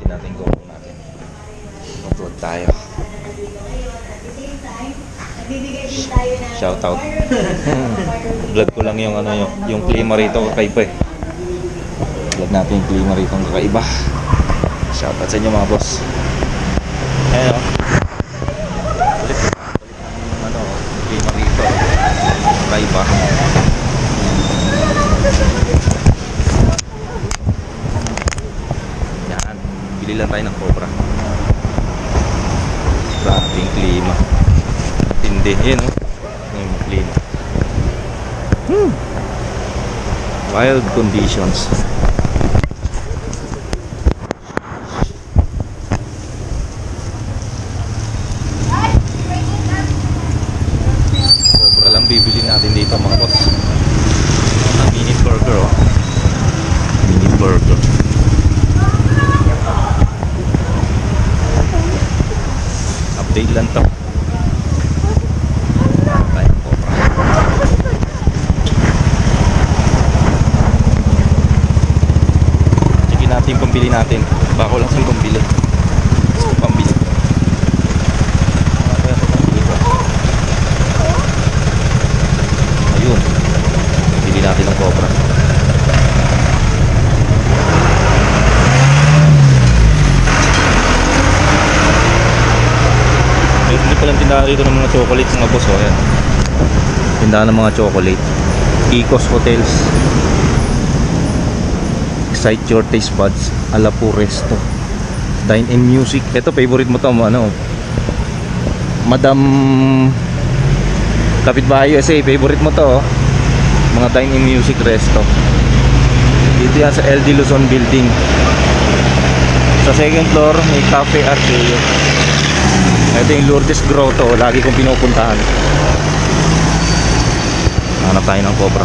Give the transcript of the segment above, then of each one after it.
gamitin natin yung GoPro natin. Upload tayo. Shout out. Vlog ko lang yung ano yung klima rito kakaiba eh. Vlog natin yung klima rito kakaiba. Shout out sa inyo mga boss. Ayan o. Ulit yung ano yung klima rito kakaiba. Yan. Bili lang tayo ng Cobra. Grabe yung klima. Tindi. Ayan o. Yung klima. Wild conditions. Cobra lang bibili natin dito mga boss. Ang mini burger oh. Mini burger. Update lang to. Tayong Cobra. Sige natin pambili natin. Bako lang siyang pambili. Pambili. Ayun. Bili natin ng Cobra. Hindi palang tindahan dito ng mga chocolate mga boss oh. Ayan. Tindahan ng mga chocolate. Icos Hotels. Excite your taste buds. Alapu Resto. Dine in Music. Ito favorite mo to ano. Madam Kapitbahay USA. Favorite mo to oh. Mga Dine in Music Resto. Dito yan sa LD Luzon Building. Sa second floor may Cafe Arceo. Ito yung Lourdes Grotto, lagi kong pinupuntahan. Hanap tayo ng Cobra.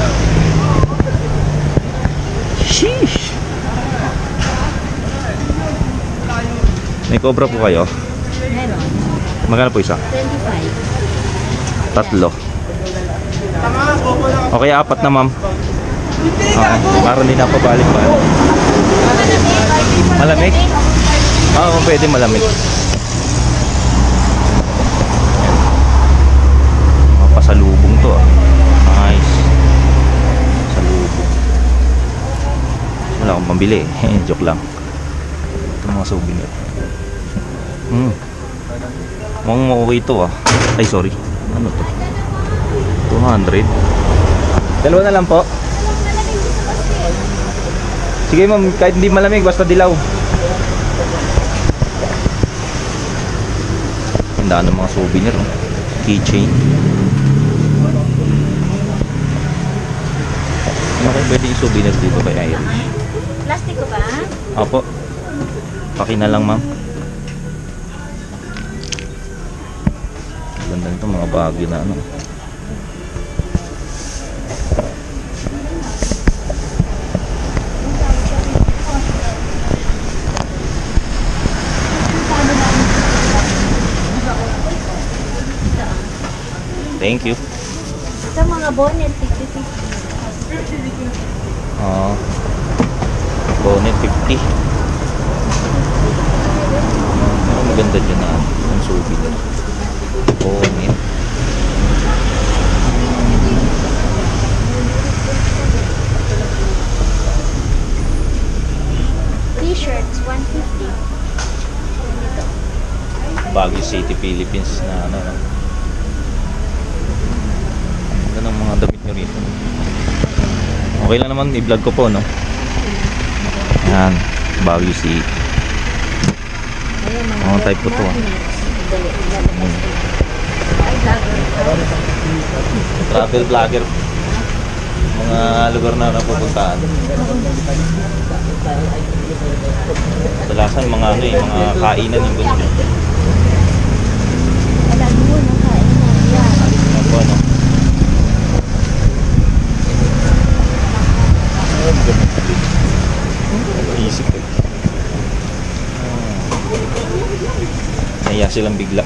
Sheesh! May Cobra po kayo? Meron. Magkano po isa? 25. Tatlo. O kaya apat na ma'am. Para hindi na pabalik pa. Malamig? Oo, pwede malamig. Pasalubong to ah. Nice. Salubong. Wala akong pambili eh. Joke lang. Ito mga souvenir. Mukhang okay ito ah. Ay sorry. Ano to? 200. Dalawa na lang po. Sige ma'am, kahit hindi malamig basta dilaw. Tandaan ng mga souvenir oh. Keychain. Ano kayo pwede yung souvenir dito kay Irish? Plastic ko ba? Opo. Paki na lang ma'am. Ganda nito mga bagyo na ano. Thank you. Sa mga bonnet, 50. Bonnet 50. Maganda dyan na ang souvenir. Bonnet. T-shirts, 150. Baguio City, Philippines na ano. Ganda ng mga damit nyo rito. Okay lang naman i-vlog ko po no. Yan, Baguio City. Mga type ko to ah. Travel vlogger. Mga lugar na napupuntaan. Kadalasan mga ano eh, mga kainan yung ganyan. Alam mo, kainan yan. Ako ano. Isip eh. Naya silang bigla.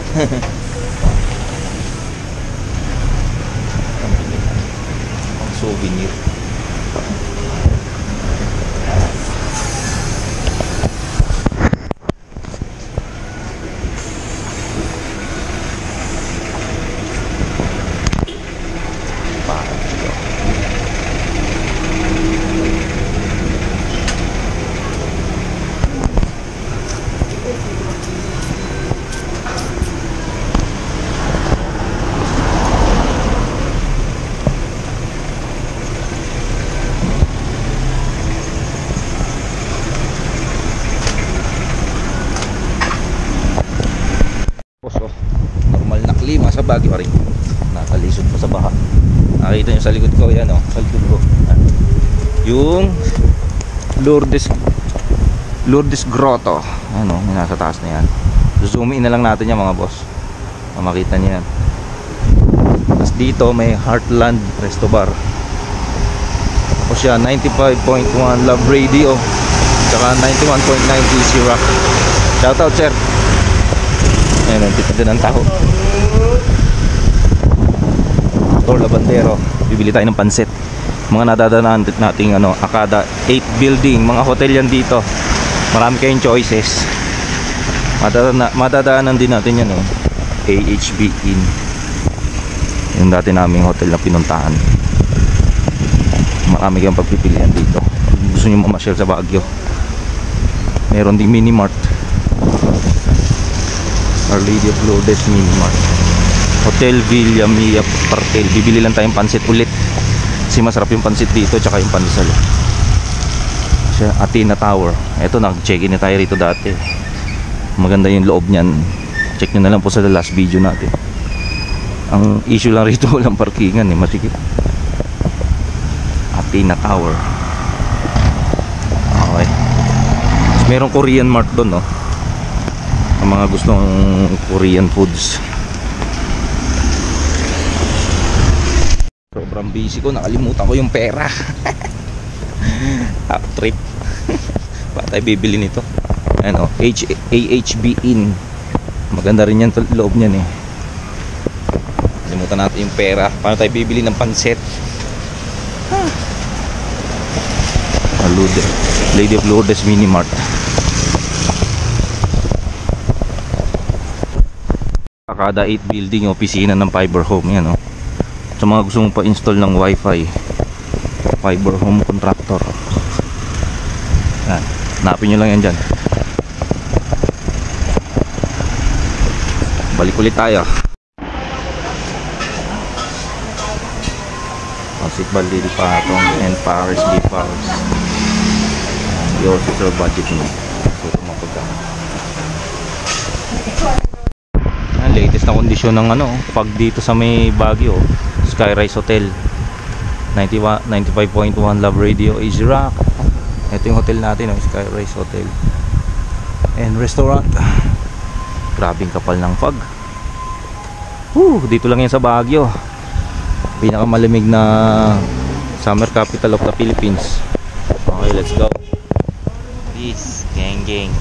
Ang souvenir. nasa Baguio pa rin. Nakalisod pa sa baha. Nakita nyo sa likod ko, yan o, sa likod ko. Yung Lourdes Grotto. Ano, yung nasa taas na yan. Zoom in na lang natin yan mga boss. Makita nyo yan. Tapos dito may Heartland Resto Bar. Tapos siya 95.1 Love Radio, tsaka 91.9 Easy Rock. Shoutout sir. Ayan, nagtitinda ng taho. Tor Labandero. Bibili tayo ng pansit. Mga nadadaanan nating Akada 8 building. Mga hotel yan dito. Marami kayong choices. Madadaanan din natin yan AHB Inn. Yung dati naming hotel na pinuntahan. Marami kayong pagpipilian dito. Gusto nyo mamasyal sa Baguio, meron ding mini mart. Our Lady of Lourdes mini mart. Hotel Villa Mia Partel. Bibili lang tayong pansit ulit kasi masarap yung pansit dito, tsaka yung pandesal. Athena Tower. Eto, nag-check-in na tayo rito dati. Maganda yung loob niyan. Check nyo na lang po sa last video natin. Ang issue lang rito, walang parkingan masikip. Athena Tower. Okay. Tapos merong Korean mart doon ang mga gustong Korean foods. Sobrang busy ko, nakalimutan ko yung pera. Top trip. Bakit tayo bibili nito? AHB Inn. Maganda rin yan loob niyan Limutan natin yung pera. Paano tayo bibili ng pansit? Lady of Lourdes Mini Mart. Akada 8 building, opisina ng Fiber Home yan sa mga gusto mong pa-install ng wifi. Fiber Home Contractor. Yan, hanapin nyo lang yan dyan. Balik ulit tayo. Pasig Balil Patong and Paris B. Paris. Your future budget mo. So ito mga pagkain. Latest na kondisyon ng pag dito sa may Baguio, Skyrise Hotel 95.1 Love Radio, Easy Rock. Ito yung hotel natin, Skyrise Hotel and Restaurant. Grabing kapal ng fog. Dito lang yan sa Baguio, pinakamalamig na summer capital of the Philippines. Okay, let's go. Peace, gang gang.